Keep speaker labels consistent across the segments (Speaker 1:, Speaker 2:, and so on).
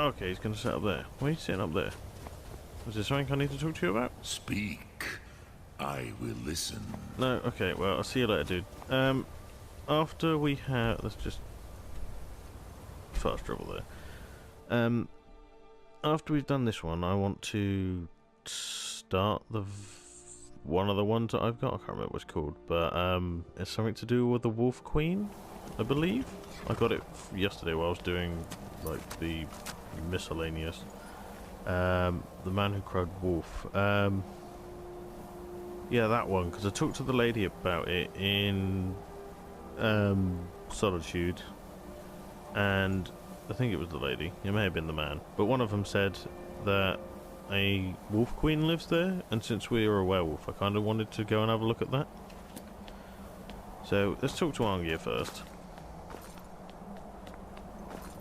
Speaker 1: Okay, he's going to sit up there. Why are you sitting up there? Is there something I need to talk to you about?
Speaker 2: Speak. I will listen.
Speaker 1: No, okay, well, I'll see you later, dude. After we have... Let's just... fast travel there. After we've done this one, I want to start one of the ones that I've got. I can't remember what it's called, but it's something to do with the Wolf Queen, I believe. I got it yesterday while I was doing, like, the miscellaneous. The Man Who Cried Wolf. Yeah, that one, because I talked to the lady about it in Solitude, and I think it was the lady, it may have been the man, but one of them said that a wolf queen lives there, and since we are a werewolf, I kind of wanted to go and have a look at that. So let's talk to Angier first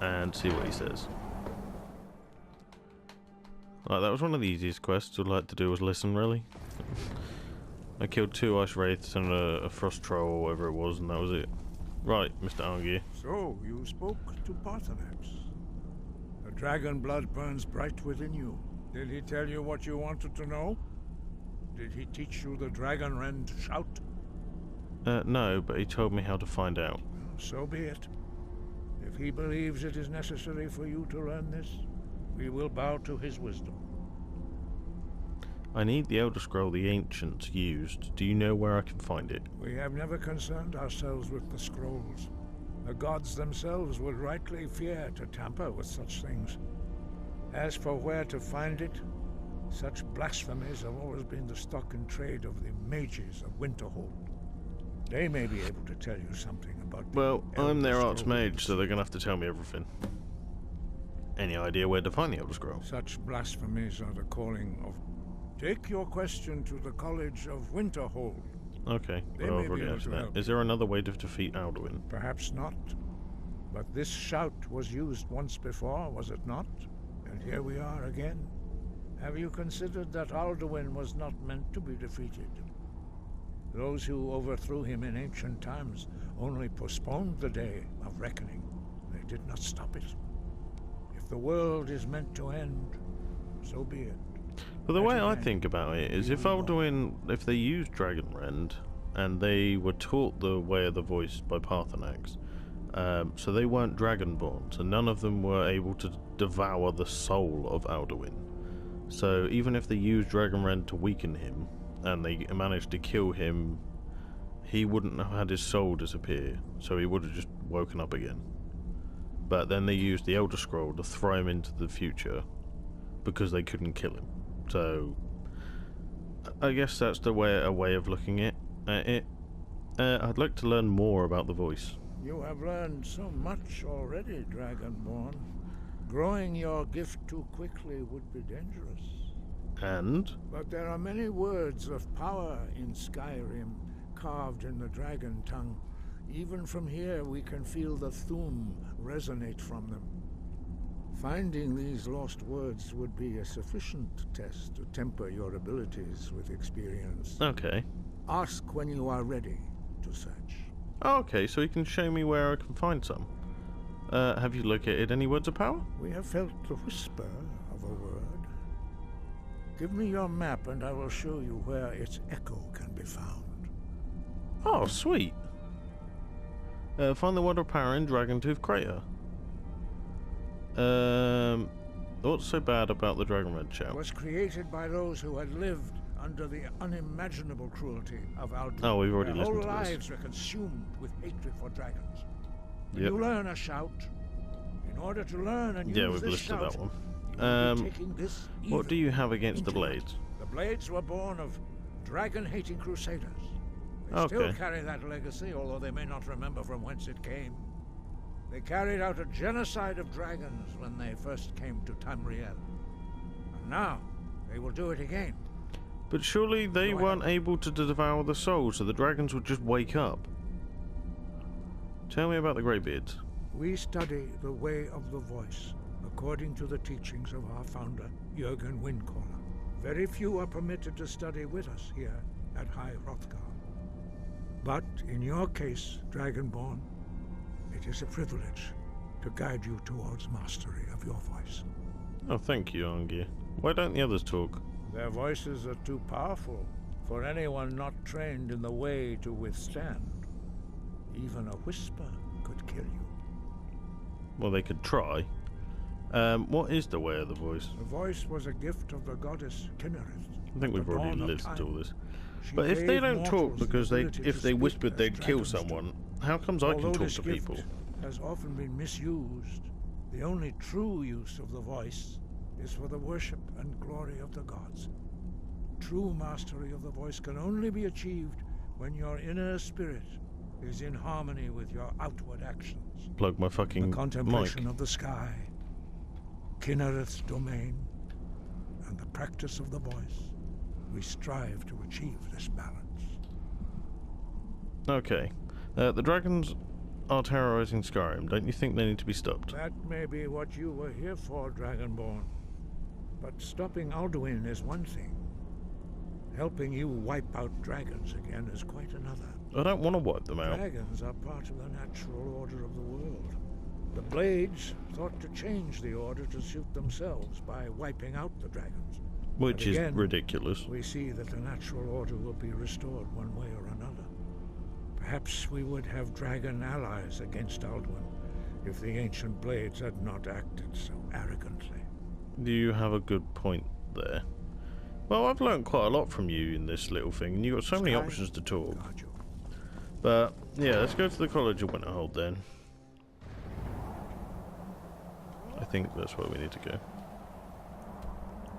Speaker 1: and see what he says. Like, that was one of the easiest quests I'd like to do, was listen, really. I killed 2 ice wraiths and a frost troll or whatever it was, and that was it. Right, Mr. Angier.
Speaker 3: So, you spoke to Parthenax. The dragon blood burns bright within you. Did he tell you what you wanted to know? Did he teach you the Dragonrend shout?
Speaker 1: No, but he told me how to find out.
Speaker 3: So be it. If he believes it is necessary for you to learn this, we will bow to his wisdom.
Speaker 1: I need the Elder Scroll the Ancients used. Do you know where I can find it?
Speaker 3: We have never concerned ourselves with the scrolls. The gods themselves would rightly fear to tamper with such things. As for where to find it, such blasphemies have always been the stock and trade of the mages of Winterhold. They may be able to tell you something about the
Speaker 1: Well, I'm their
Speaker 3: Elder Scroll.
Speaker 1: archmage, so they're going to have to tell me everything. Any idea where to find the Elder Scroll?
Speaker 3: Such blasphemies are the calling of... Take your question to the College of Winterhold.
Speaker 1: Okay,
Speaker 3: They
Speaker 1: well,
Speaker 3: may
Speaker 1: I've
Speaker 3: be
Speaker 1: already
Speaker 3: able
Speaker 1: answered
Speaker 3: to
Speaker 1: that.
Speaker 3: help
Speaker 1: Is there another way to defeat Alduin?
Speaker 3: Perhaps not. But this shout was used once before, was it not? And here we are again. Have you considered that Alduin was not meant to be defeated? Those who overthrew him in ancient times only postponed the day of reckoning. They did not stop it. If the world is meant to end, so be it.
Speaker 1: But the way I think about it is, if Alduin, if they used Dragonrend, and they were taught the way of the voice by Parthenax, so they weren't Dragonborn, so none of them were able to devour the soul of Alduin. So even if they used Dragonrend to weaken him, and they managed to kill him, he wouldn't have had his soul disappear, so he would have just woken up again. But then they used the Elder Scroll to throw him into the future, because they couldn't kill him. So I guess that's a way of looking at it. I'd like to learn more about the voice.
Speaker 3: You have learned so much already, Dragonborn. Growing your gift too quickly would be dangerous.
Speaker 1: And?
Speaker 3: But there are many words of power in Skyrim, carved in the dragon tongue. Even from here we can feel the Thum resonate from them. Finding these lost words would be a sufficient test to temper your abilities with experience.
Speaker 1: Okay.
Speaker 3: Ask when you are ready to search.
Speaker 1: Okay, so you can show me where I can find some. Have you located any words of power?
Speaker 3: We have felt the whisper of a word. Give me your map and I will show you where its echo can be found.
Speaker 1: Oh, sweet. Find the word of power in Dragontooth Crater. What's so bad about the Dragonrend shout?
Speaker 3: It was created by those who had lived under the unimaginable cruelty of Alduin.
Speaker 1: Oh, we've already listened to this.
Speaker 3: Their whole lives were consumed with hatred for dragons. When
Speaker 1: Yep.
Speaker 3: you learn a shout, in order to learn and
Speaker 1: Yeah,
Speaker 3: use
Speaker 1: we've
Speaker 3: this
Speaker 1: listened to
Speaker 3: shout,
Speaker 1: that one.
Speaker 3: you will be taking this
Speaker 1: What do you have against the
Speaker 3: into
Speaker 1: blades?
Speaker 3: The blades were born of dragon-hating crusaders. They
Speaker 1: Okay.
Speaker 3: still carry that legacy, although they may not remember from whence it came. They carried out a genocide of dragons when they first came to Tamriel. And now, they will do it again.
Speaker 1: But surely they
Speaker 3: Go
Speaker 1: weren't
Speaker 3: ahead.
Speaker 1: able to devour the soul, so the dragons would just wake up. Tell me about the Greybeards.
Speaker 3: We study the way of the voice, according to the teachings of our founder, Jürgen Windcaller. Very few are permitted to study with us here at High Hrothgar. But in your case, Dragonborn, it is a privilege to guide you towards mastery of your voice.
Speaker 1: Oh, thank you, Angia. Why don't the others talk?
Speaker 3: Their voices are too powerful for anyone not trained in the way to withstand. Even a whisper could kill you.
Speaker 1: Well, they could try. What is the way of the voice?
Speaker 3: The voice was a gift of the goddess Kinnereth.
Speaker 1: I think we've already
Speaker 3: dawn of
Speaker 1: listed
Speaker 3: time.
Speaker 1: all this.
Speaker 3: She
Speaker 1: But if they
Speaker 3: gave
Speaker 1: don't talk
Speaker 3: mortals the
Speaker 1: because
Speaker 3: ability
Speaker 1: if
Speaker 3: to
Speaker 1: they
Speaker 3: speak
Speaker 1: whispered
Speaker 3: as
Speaker 1: they'd kill
Speaker 3: dragons do.
Speaker 1: someone, how comes I can
Speaker 3: Although
Speaker 1: talk
Speaker 3: this
Speaker 1: to
Speaker 3: gift
Speaker 1: people?
Speaker 3: has often been misused, the only true use of the voice is for the worship and glory of the gods. True mastery of the voice can only be achieved when your inner spirit is in harmony with your outward actions.
Speaker 1: Plug my fucking
Speaker 3: The contemplation
Speaker 1: mic.
Speaker 3: of the sky, Kinnereth's domain, and the practice of the voice, we strive to achieve this balance.
Speaker 1: Okay. The dragons are terrorizing Skyrim. Don't you think they need to be stopped?
Speaker 3: That may be what you were here for, Dragonborn. But stopping Alduin is one thing. Helping you wipe out dragons again is quite another.
Speaker 1: I don't want to wipe them out.
Speaker 3: Dragons are part of the natural order of the world. The Blades thought to change the order to suit themselves by wiping out the dragons.
Speaker 1: Which
Speaker 3: But
Speaker 1: is
Speaker 3: again,
Speaker 1: ridiculous.
Speaker 3: we see that the natural order will be restored one way or another. Perhaps we would have dragon allies against Alduin if the ancient Blades had not acted so arrogantly.
Speaker 1: Do you have a good point there? Well, I've learned quite a lot from you in this little thing, and you've got so many
Speaker 3: Sky,
Speaker 1: options to talk.
Speaker 3: guard you.
Speaker 1: But, yeah, let's go to the College of Winterhold then. I think that's where we need to go.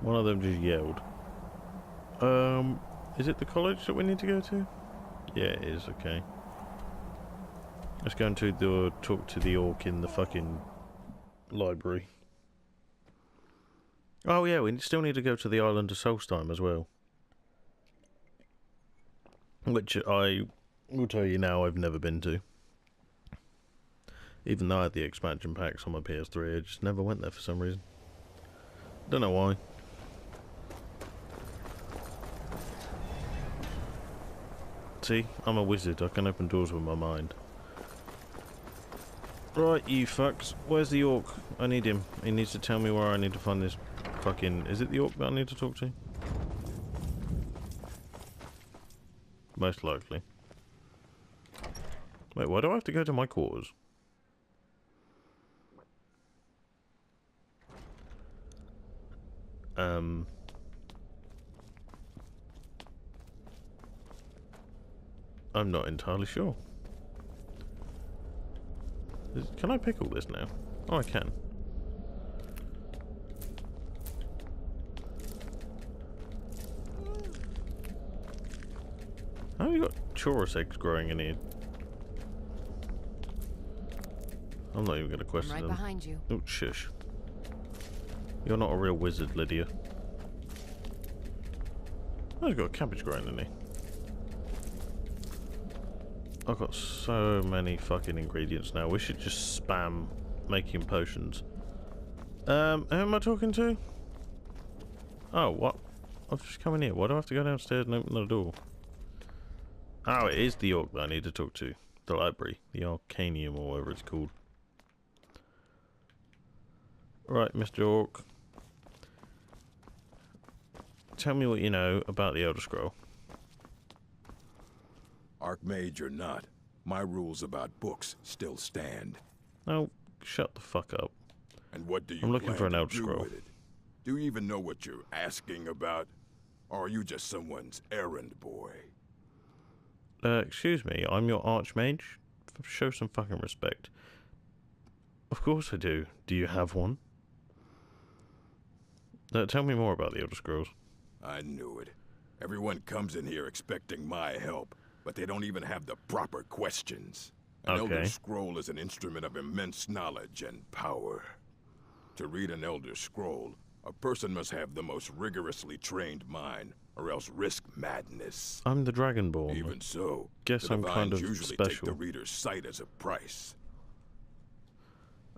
Speaker 1: One of them just yelled. Is it the college that we need to go to? Yeah, it is, okay. Let's go into the talk to the orc in the fucking library. Oh yeah, we still need to go to the island of Solstheim as well. Which I will tell you now I've never been to. Even though I had the expansion packs on my PS3, I just never went there for some reason. Don't know why. See, I'm a wizard, I can open doors with my mind. Right, you fucks. Where's the orc? I need him. He needs to tell me where I need to find this fucking... Is it the orc that I need to talk to? Most likely. Wait, why do I have to go to my quarters? I'm not entirely sure. Can I pick all this now? Oh, I can. How have you got chorus eggs growing in here? I'm not even going to question
Speaker 4: I'm right
Speaker 1: them.
Speaker 4: behind you.
Speaker 1: Oh, shush. You're not a real wizard, Lydia. Oh, he's got a cabbage growing in here. I've got so many fucking ingredients now. We should just spam making potions. Who am I talking to? Oh, what? I've just come in here. Why do I have to go downstairs and open the door? Oh, it is the orc that I need to talk to. The library. The Arcanium or whatever it's called. Right, Mr. Orc. Tell me what you know about the Elder Scroll.
Speaker 2: Archmage or not, my rules about books still stand.
Speaker 1: Oh, shut the fuck up.
Speaker 2: And what do you
Speaker 1: I'm looking
Speaker 2: plan
Speaker 1: for an
Speaker 2: to
Speaker 1: Elder
Speaker 2: do
Speaker 1: Scroll.
Speaker 2: with it? Do you even know what you're asking about? Or are you just someone's errand boy?
Speaker 1: Excuse me, I'm your Archmage? Show some fucking respect. Of course I do. Do you have one? Tell me more about the Elder Scrolls.
Speaker 2: I knew it. Everyone comes in here expecting my help, but they don't even have the proper questions. An Elder
Speaker 1: Okay.
Speaker 2: Scroll is an instrument of immense knowledge and power. To read an Elder Scroll, a person must have the most rigorously trained mind, or else risk madness.
Speaker 1: I'm the Dragonborn.
Speaker 2: Even so,
Speaker 1: guess
Speaker 2: the
Speaker 1: I'm kind
Speaker 2: divines
Speaker 1: of
Speaker 2: usually take
Speaker 1: special.
Speaker 2: the reader's sight as a price.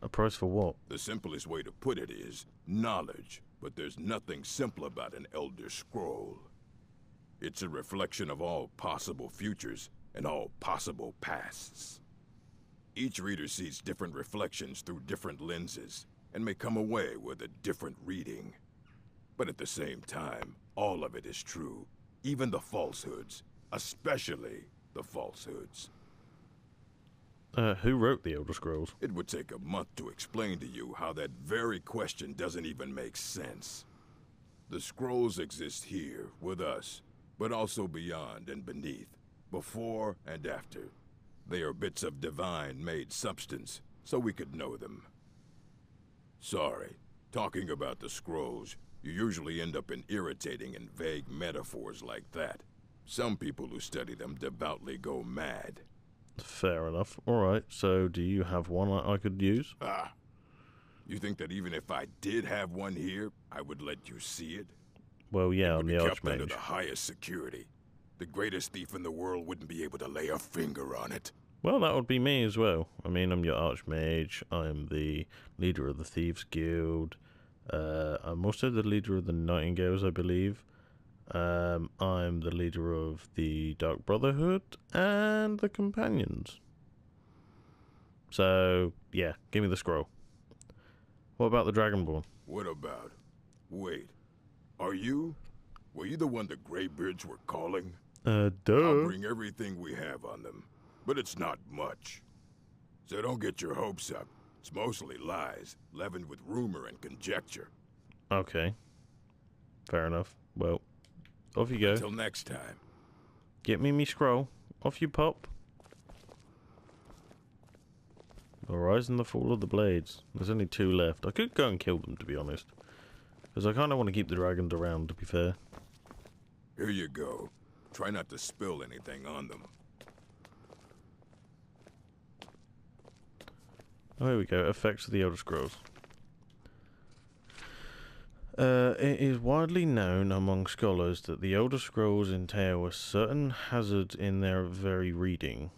Speaker 1: A price for what?
Speaker 2: The simplest way to put it is knowledge, but there's nothing simple about an Elder Scroll. It's a reflection of all possible futures and all possible pasts. Each reader sees different reflections through different lenses, and may come away with a different reading. But at the same time, all of it is true, even the falsehoods, especially the falsehoods.
Speaker 1: Who wrote the Elder Scrolls?
Speaker 2: It would take a month to explain to you how that very question doesn't even make sense. The scrolls exist here, with us, but also beyond and beneath, before and after. They are bits of divine-made substance, so we could know them. Sorry, talking about the scrolls, you usually end up in irritating and vague metaphors like that. Some people who study them devoutly go mad.
Speaker 1: Fair enough. Alright, so do you have one I could use?
Speaker 2: Ah. You think that even if I did have one here, I would let you see it?
Speaker 1: Well, yeah, I'm the
Speaker 2: kept under
Speaker 1: Archmage.
Speaker 2: the highest security. The greatest thief in the world wouldn't be able to lay a finger on it.
Speaker 1: Well, that would be me as well. I mean, I'm your Archmage. I'm the leader of the Thieves Guild. I'm also the leader of the Nightingales, I believe. I'm the leader of the Dark Brotherhood and the Companions. So, yeah, give me the scroll. What about the Dragonborn?
Speaker 2: What about? Wait, were you the one the Greybeards were calling?
Speaker 1: Duh.
Speaker 2: I'll bring everything we have on them, but it's not much. So don't get your hopes up. It's mostly lies, leavened with rumor and conjecture.
Speaker 1: Okay. Fair enough. Well, off you go.
Speaker 2: Until next time.
Speaker 1: Get me scroll. Off you pop. The rise and the fall of the blades. There's only 2 left. I could go and kill them, to be honest. Because I kind of want to keep the dragons around, to be fair.
Speaker 2: Here you go. Try not to spill anything on them.
Speaker 1: Oh, here we go. Effects of the Elder Scrolls. It is widely known among scholars that the Elder Scrolls entail a certain hazard in their very reading.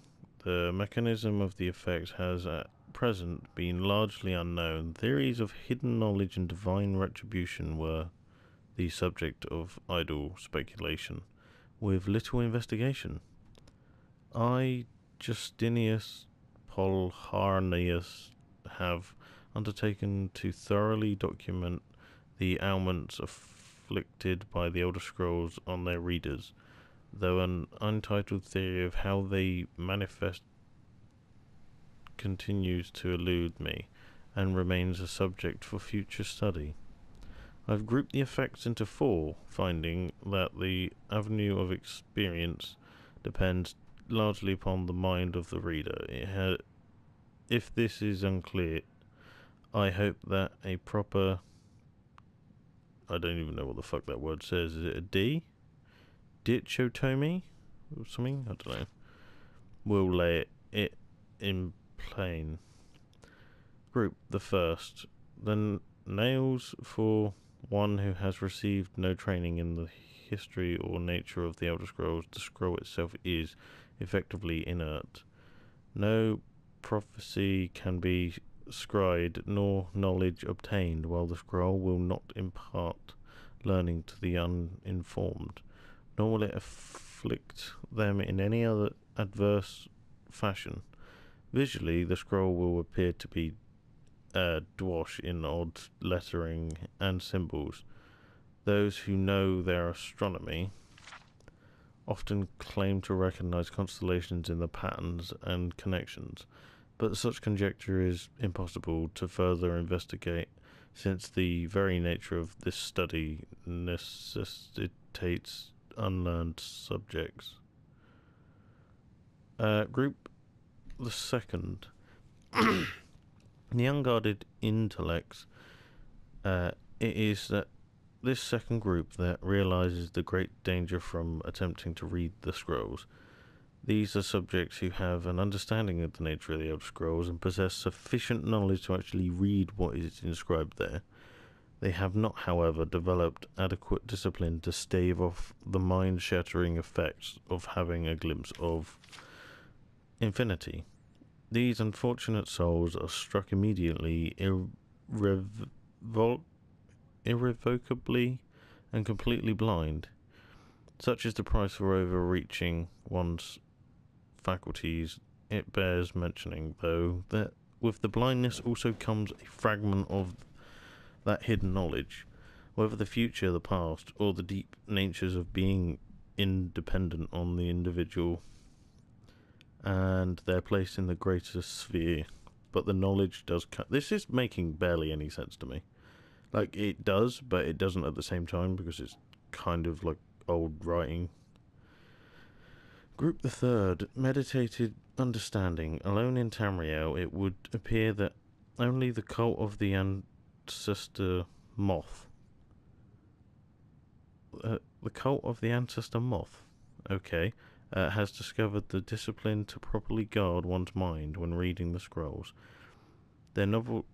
Speaker 1: The mechanism of the effect has at present been largely unknown. Theories of hidden knowledge and divine retribution were the subject of idle speculation, with little investigation. I, Justinius Polharnius, have undertaken to thoroughly document the ailments afflicted by the Elder Scrolls on their readers, though an untitled theory of how they manifest continues to elude me, and remains a subject for future study. I've grouped the effects into 4, finding that the avenue of experience depends largely upon the mind of the reader. If this is unclear, I hope that a proper... I don't even know what the fuck that word says. Is it a D? Dichotomy? Or something? I don't know. We'll lay it in plain. Group the first. The nails for one who has received no training in the history or nature of the Elder Scrolls. The scroll itself is effectively inert. No prophecy can be scryed nor knowledge obtained, while the scroll will not impart learning to the uninformed, nor will it afflict them in any other adverse fashion. Visually, the scroll will appear to be dwash in odd lettering and symbols. Those who know their astronomy often claim to recognize constellations in the patterns and connections, but such conjecture is impossible to further investigate, since the very nature of this study necessitates unlearned subjects. Group the second. The unguarded intellects. It is that this second group that realizes the great danger from attempting to read the scrolls. These are subjects who have an understanding of the nature of the Elder Scrolls and possess sufficient knowledge to actually read what is inscribed there. They have not, however, developed adequate discipline to stave off the mind-shattering effects of having a glimpse of infinity. These unfortunate souls are struck immediately, irrevocably, and completely blind. Such is the price for overreaching one's faculties it bears mentioning, though, that with the blindness also comes a fragment of that hidden knowledge, whether the future, the past, or the deep natures of being independent on the individual and their place in the greater sphere. But the knowledge does this is making barely any sense to me. Like, it does, but it doesn't at the same time, because it's kind of like old writing. Group the third, meditated understanding. Alone in Tamriel, it would appear that only the cult of the ancestor moth. The cult of the ancestor moth. Okay. Has discovered the discipline to properly guard one's mind when reading the scrolls. Their novitates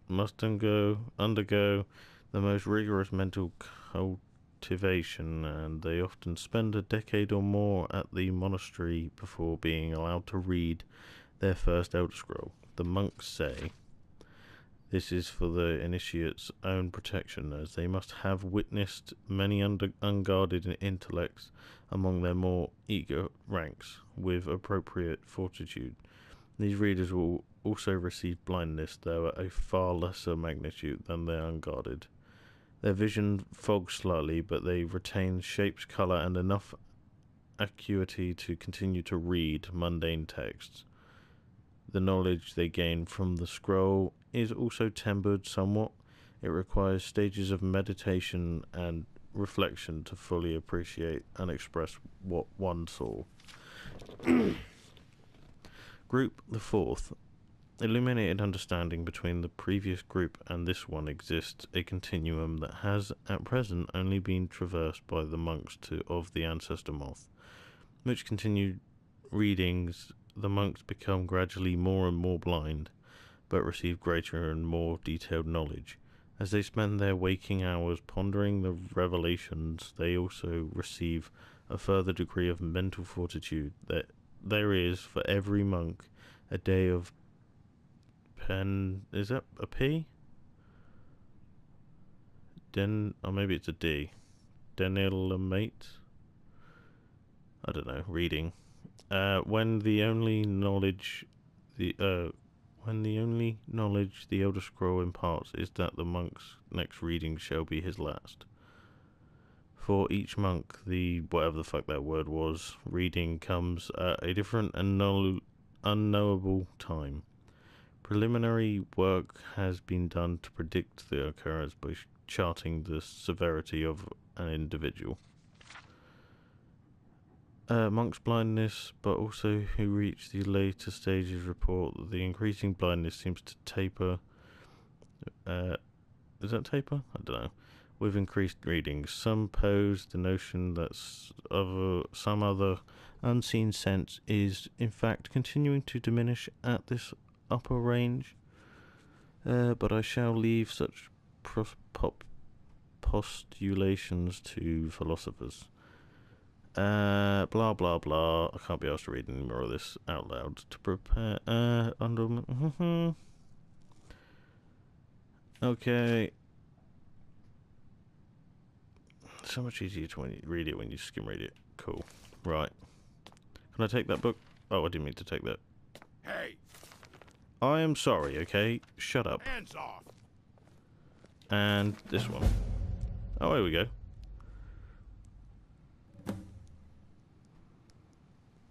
Speaker 1: must undergo the most rigorous mental cultivation, and they often spend a decade or more at the monastery before being allowed to read their first Elder Scroll. The monks say this is for the initiate's own protection, as they must have witnessed many unguarded intellects among their more eager ranks, with appropriate fortitude. These readers will also receive blindness, though at a far lesser magnitude than their unguarded. Their vision fogs slightly, but they retain shapes, colour, and enough acuity to continue to read mundane texts. The knowledge they gain from the scroll is also tempered somewhat. It requires stages of meditation and reflection to fully appreciate and express what one saw. Group the fourth. Illuminated understanding between the previous group and this one exists a continuum that has at present only been traversed by the monks of the ancestor moth, which continued readings. The monks become gradually more and more blind, but receive greater and more detailed knowledge. As they spend their waking hours pondering the revelations, they also receive a further degree of mental fortitude. That there is, for every monk, a day of is that a P? Or maybe it's a D. Denilamate? I don't know, reading. When the only knowledge the Elder Scroll imparts is that the monk's next reading shall be his last. For each monk, the whatever the fuck that word was, reading comes at a different and unknowable time. Preliminary work has been done to predict the occurrence by charting the severity of an individual. Monk's blindness, but also who reach the later stages, report that the increasing blindness seems to taper. Is that taper? I don't know. With increased readings, some pose the notion that some other unseen sense is in fact continuing to diminish at this upper range. But I shall leave such postulations to philosophers. Blah blah blah. I can't be asked to read any more of this out loud. To prepare Okay. So much easier to read it when you skim read it. Cool. Right. Can I take that book? Oh, I didn't mean to take that.
Speaker 2: Hey!
Speaker 1: I am sorry, okay? Shut up.
Speaker 2: Hands off!
Speaker 1: And this one. Oh, here we go.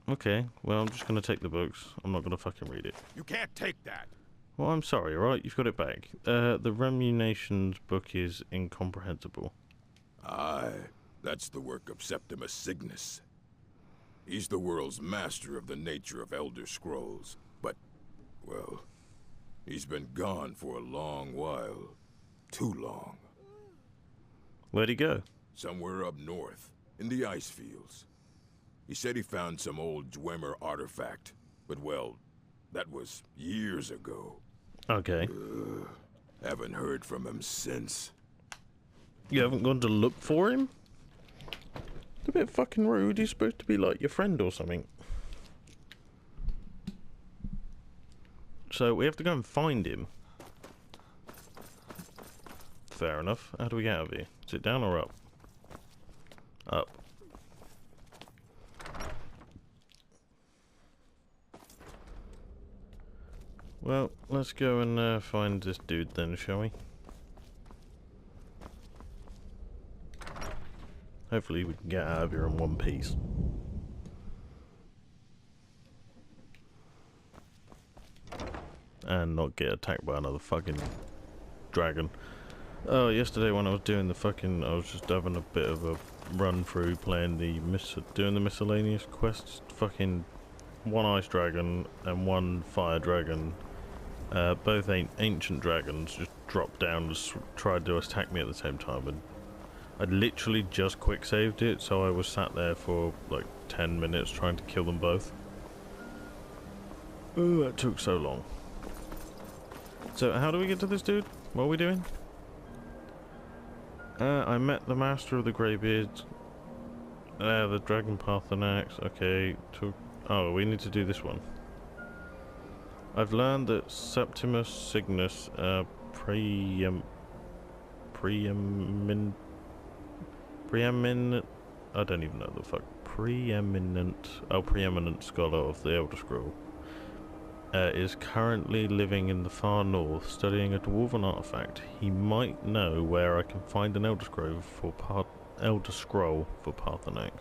Speaker 1: Okay, well, I'm just going to take the books. I'm not going to fucking read it.
Speaker 2: You can't take that!
Speaker 1: Well, I'm sorry, alright? You've got it back. The Remunitions book is incomprehensible.
Speaker 2: Aye, that's the work of Septimus Signus. He's the world's master of the nature of Elder Scrolls, but, well, he's been gone for a long while. Too long.
Speaker 1: Where'd he go?
Speaker 2: Somewhere up north, in the ice fields. He said he found some old Dwemer artifact, but well, that was years ago.
Speaker 1: Okay.
Speaker 2: Haven't heard from him since.
Speaker 1: You haven't gone to look for him? It's a bit fucking rude. He's supposed to be like your friend or something. So we have to go and find him. Fair enough. How do we get out of here? Is it down or up? Up. Well, let's go and find this dude then, shall we? Hopefully we can get out of here in one piece. And not get attacked by another fucking dragon. Oh, yesterday when I was doing I was just having a bit of a run through playing doing the miscellaneous quests. Fucking one ice dragon and one fire dragon. Both ancient dragons just dropped down and tried to attack me at the same time, and I'd literally just quick saved it, so I was sat there for like 10 minutes trying to kill them both. Oh, that took so long. So how do we get to this dude? What are we doing? I met the master of the Greybeards. The Dragon Parthenax. Okay. Oh, we need to do this one. I've learned that Septimus Signus, preeminent, I don't even know the fuck, preeminent scholar of the Elder Scroll, is currently living in the far north, studying a dwarven artifact. He might know where I can find an Elder Scroll for Parthenax.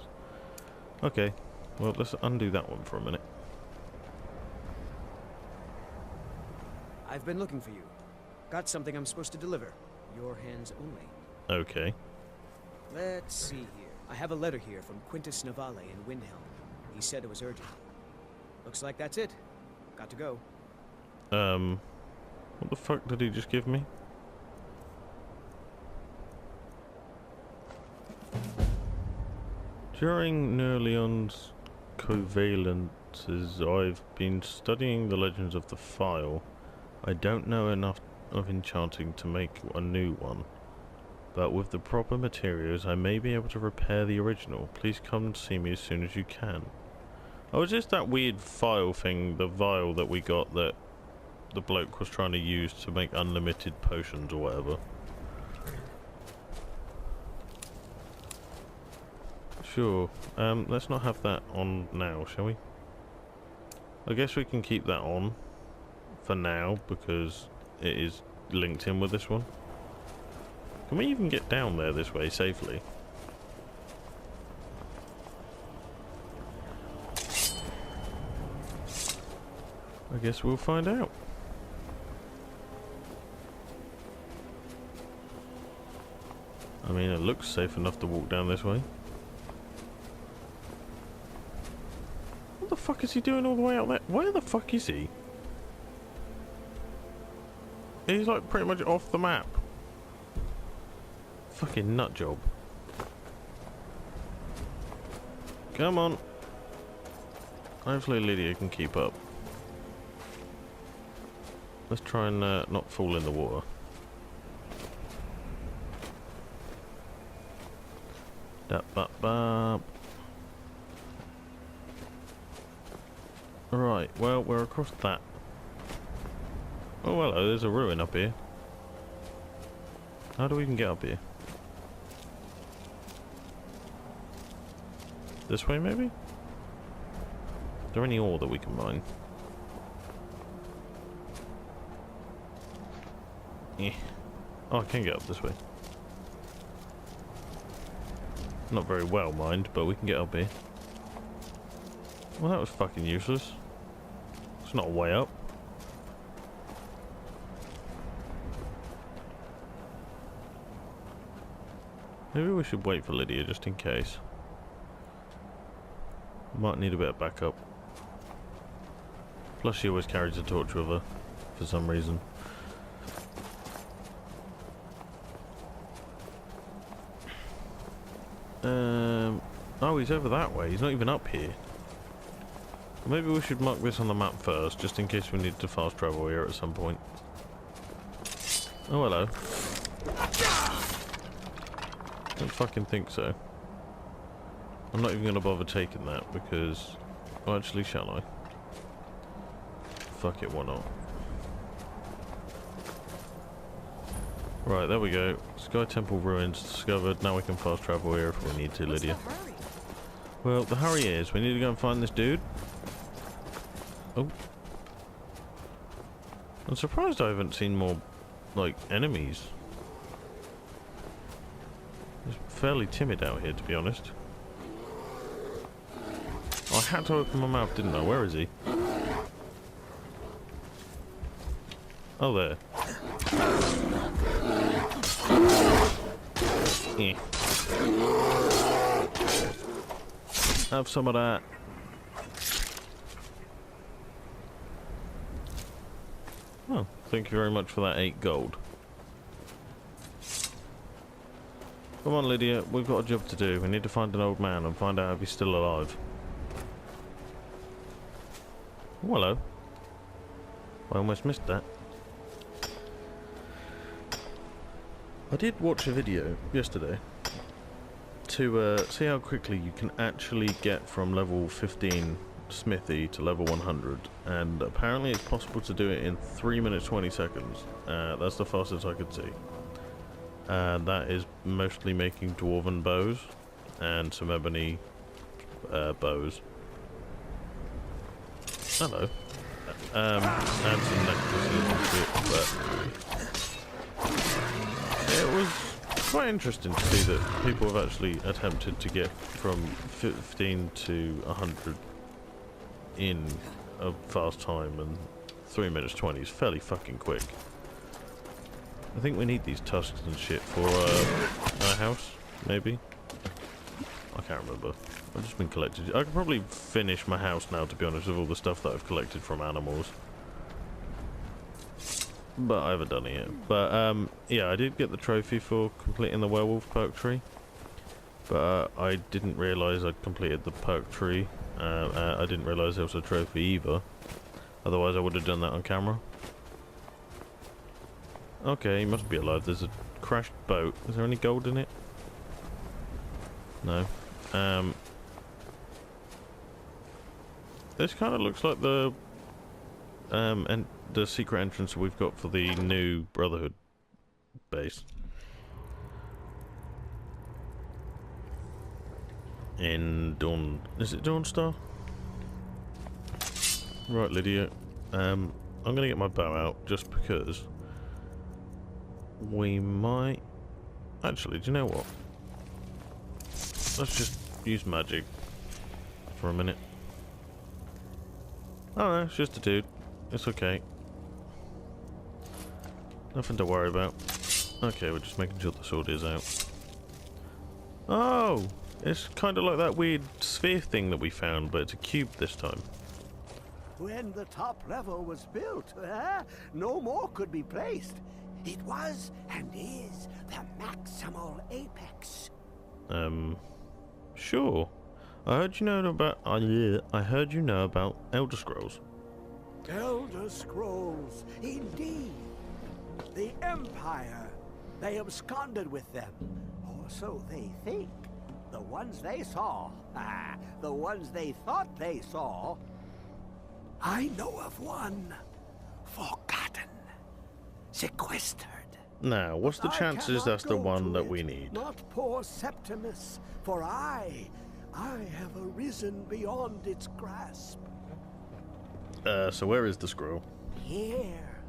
Speaker 1: Okay, well let's undo that one for a minute.
Speaker 4: I've been looking for you. Got something I'm supposed to deliver. Your hands only.
Speaker 1: Okay.
Speaker 4: Let's see here. I have a letter here from Quintus Navale in Windhelm. He said it was urgent. Looks like that's it. Got to go.
Speaker 1: What the fuck did he just give me? During Nerleon's covalences, I've been studying the legends of the file. I don't know enough of enchanting to make a new one, but with the proper materials I may be able to repair the original. Please come and see me as soon as you can. Oh, is this that weird file thing, the vial that we got that the bloke was trying to use to make unlimited potions or whatever? Sure. Let's not have that on now, shall we? I guess we can keep that on for now because it is linked in with this one. Can we even get down there this way safely? I guess we'll find out. I mean, it looks safe enough to walk down this way. What the fuck is he doing all the way out there? Where the fuck is he? He's like pretty much off the map. Fucking nut job. Come on. Hopefully Lydia can keep up. Let's try and not fall in the water. Right, well, we're across that. Oh, hello, there's a ruin up here. How do we even get up here? This way, maybe? Is there any ore that we can mine? Yeah. Oh, I can get up this way. Not very well mined, but we can get up here. Well, that was fucking useless. It's not a way up. Maybe we should wait for Lydia just in case. Might need a bit of backup. Plus she always carries a torch with her for some reason. Oh, he's over that way. He's not even up here. Maybe we should mark this on the map first, just in case we need to fast travel here at some point. Oh, hello. Don't fucking think so. I'm not even going to bother taking that because... Well, actually, shall I? Fuck it, why not? Right, there we go. Sky Temple ruins discovered. Now we can fast travel here if we need to, Lydia. Well, the hurry is we need to go and find this dude. Oh. I'm surprised I haven't seen more, like, enemies. It's fairly timid out here, to be honest. I had to open my mouth, didn't I? Where is he? Oh, there. Yeah. Have some of that. Oh, thank you very much for that 8 gold. Come on, Lydia, we've got a job to do. We need to find an old man and find out if he's still alive. Oh, hello. I almost missed that. I did watch a video yesterday to see how quickly you can actually get from level 15 Smithy to level 100, and apparently it's possible to do it in 3 minutes 20 seconds. That's the fastest I could see. And that is mostly making dwarven bows and some ebony bows. Hello. And some necklaces and shit, but it was quite interesting to see that people have actually attempted to get from 15 to 100 in a fast time, and 3 minutes 20 is fairly fucking quick. I think we need these tusks and shit for our house, maybe? I can't remember. I've just been collecting. I could probably finish my house now, to be honest, with all the stuff that I've collected from animals. But I haven't done it yet. But, yeah, I did get the trophy for completing the werewolf perk tree. But I didn't realise I'd completed the perk tree. I didn't realise there was a trophy either. Otherwise I would have done that on camera. Okay, he must be alive. There's a crashed boat. Is there any gold in it? No. This kind of looks like the secret entrance we've got for the new Brotherhood base in Dawn. Is it Dawnstar? Right, Lydia. I'm gonna get my bow out just because we might. Actually, do you know what? Let's just use magic for a minute. Oh no, it's just a dude. It's okay. Nothing to worry about. Okay, we're just making sure the sword is out. Oh! It's kind of like that weird sphere thing that we found, but it's a cube this time.
Speaker 5: When the top level was built, no more could be placed. It was and is the maximal apex.
Speaker 1: Sure. I heard you know about. I heard you know about Elder Scrolls.
Speaker 5: Elder Scrolls, indeed. The Empire. They absconded with them, or so they think. The ones they saw, the ones they thought they saw. I know of one, forgotten, sequestered.
Speaker 1: Now, what's the chances that's the one that we need?
Speaker 5: Not poor Septimus, for I have arisen beyond its grasp.
Speaker 1: So where is the scroll?
Speaker 5: Here.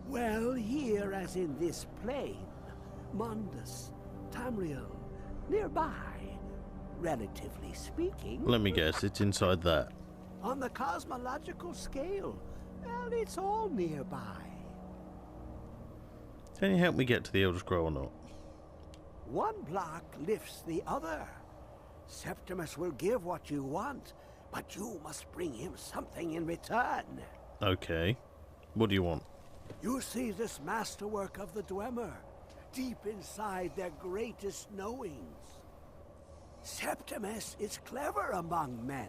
Speaker 5: Well, here as in this plane. Mundus, Tamriel, nearby, relatively speaking.
Speaker 1: Let me guess, it's inside that.
Speaker 5: On the cosmological scale, well, it's all nearby.
Speaker 1: Can you help me get to the Elder Scroll or not?
Speaker 5: One block lifts the other. Septimus will give what you want, but you must bring him something in return.
Speaker 1: Okay. What do you want?
Speaker 5: You see this masterwork of the Dwemer, deep inside their greatest knowings. Septimus is clever among men.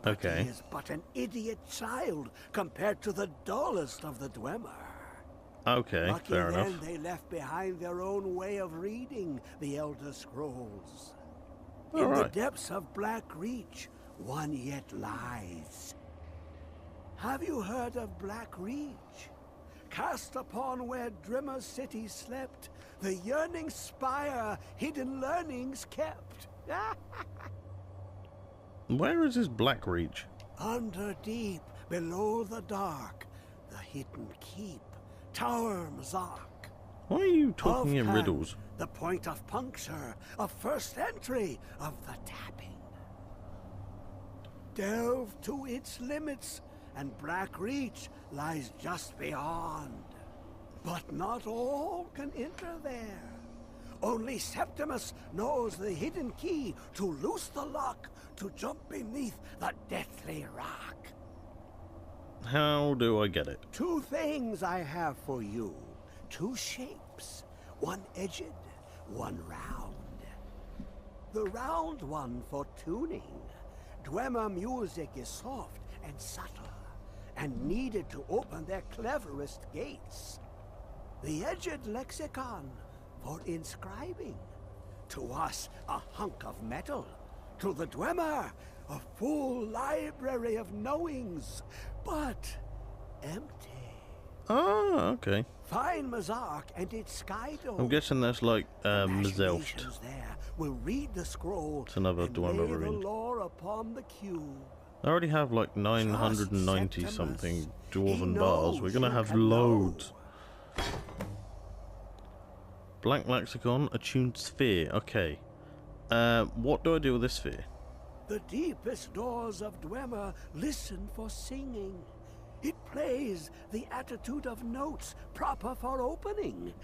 Speaker 5: But
Speaker 1: okay.
Speaker 5: He is but an idiot child compared to the dullest of the Dwemer.
Speaker 1: Okay,
Speaker 5: Lucky
Speaker 1: fair
Speaker 5: then
Speaker 1: enough.
Speaker 5: they left behind their own way of reading the Elder Scrolls. In the depths of Black Reach, one yet lies. Have you heard of Black Reach? Cast upon where Drimmer's city slept, the yearning spire hidden learnings kept.
Speaker 1: Where is this Black Reach?
Speaker 5: Under deep, below the dark, The hidden keep, Tower Mazark.
Speaker 1: Why are you talking in
Speaker 5: Ovkan,
Speaker 1: riddles?
Speaker 5: the point of puncture, of first entry, of the tapping. Delve to its limits, and Black Reach lies just beyond. But not all can enter there. Only Septimus knows the hidden key to loose the lock, to jump beneath the deathly rock.
Speaker 1: How do I get it?
Speaker 5: 2 things I have for you. 2 shapes. One edged, one round. The round one for tuning. Dwemer music is soft and subtle, and needed to open their cleverest gates. The edged lexicon for inscribing. To us, a hunk of metal. To the Dwemer, a full library of knowings, but empty.
Speaker 1: Ah, okay.
Speaker 5: Find Mazark and its Skydome.
Speaker 1: I'm guessing that's like Mzelft.
Speaker 5: Imaginations there will read the scroll.
Speaker 1: It's another
Speaker 5: and
Speaker 1: Dwemer
Speaker 5: lay the
Speaker 1: ruined.
Speaker 5: lore upon the cube.
Speaker 1: I already have like 990 something dwarven bars. We're gonna have loads. Blank lexicon, attuned sphere. Okay. What do I do with this sphere?
Speaker 5: The deepest doors of Dwemer listen for singing. It plays the attitude of notes proper for opening.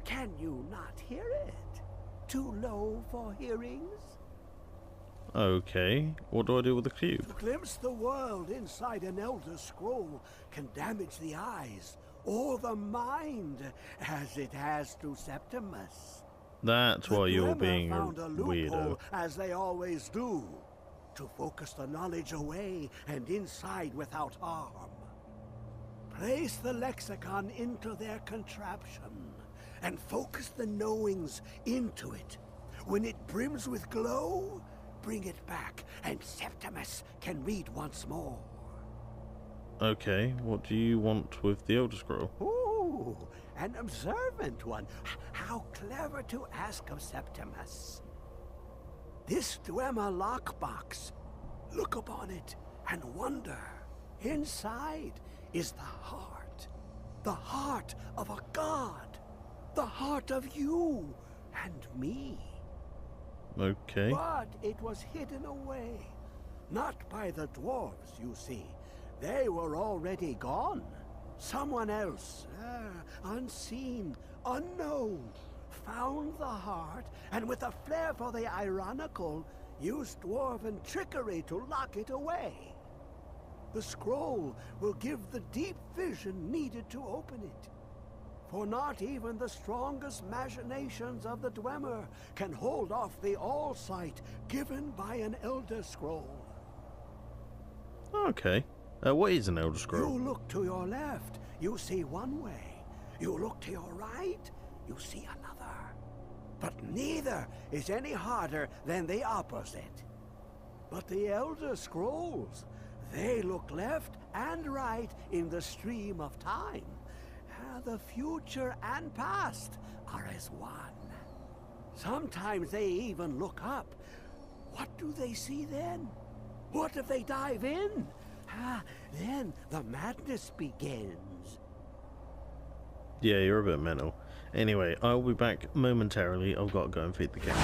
Speaker 5: Can you not hear it? Too low for hearings?
Speaker 1: Okay. What do I do with the cube?
Speaker 5: To glimpse the world inside an Elder Scroll can damage the eyes or the mind, as it has to Septimus.
Speaker 1: That's why you're
Speaker 5: Dwemer
Speaker 1: being a
Speaker 5: found a
Speaker 1: weirdo.
Speaker 5: loophole, as they always do, to focus the knowledge away and inside without harm. Place the lexicon into their contraption, and focus the knowings into it. When it brims with glow, bring it back, and Septimus can read once more.
Speaker 1: Okay, what do you want with the Elder Scroll?
Speaker 5: Ooh, an observant one. How clever to ask of Septimus. This Dwemer lockbox. Look upon it and wonder. Inside is the heart of a god, the heart of you and me.
Speaker 1: Okay.
Speaker 5: But it was hidden away, not by the dwarves, you see. They were already gone. Someone else, unseen, unknown, found the heart, and with a flair for the ironical, used dwarven trickery to lock it away. The scroll will give the deep vision needed to open it. For not even the strongest machinations of the Dwemer can hold off the all-sight given by an Elder Scroll.
Speaker 1: Okay. What is an Elder Scroll?
Speaker 5: You look to your left, you see one way. You look to your right, you see another. But neither is any harder than the opposite. But the Elder Scrolls, they look left and right in the stream of time. The future and past are as one. Sometimes they even look up. What do they see then? What if they dive in? Then the madness begins.
Speaker 1: Yeah, you're a bit mental. Anyway, I'll be back momentarily. I've got to go and feed the cat.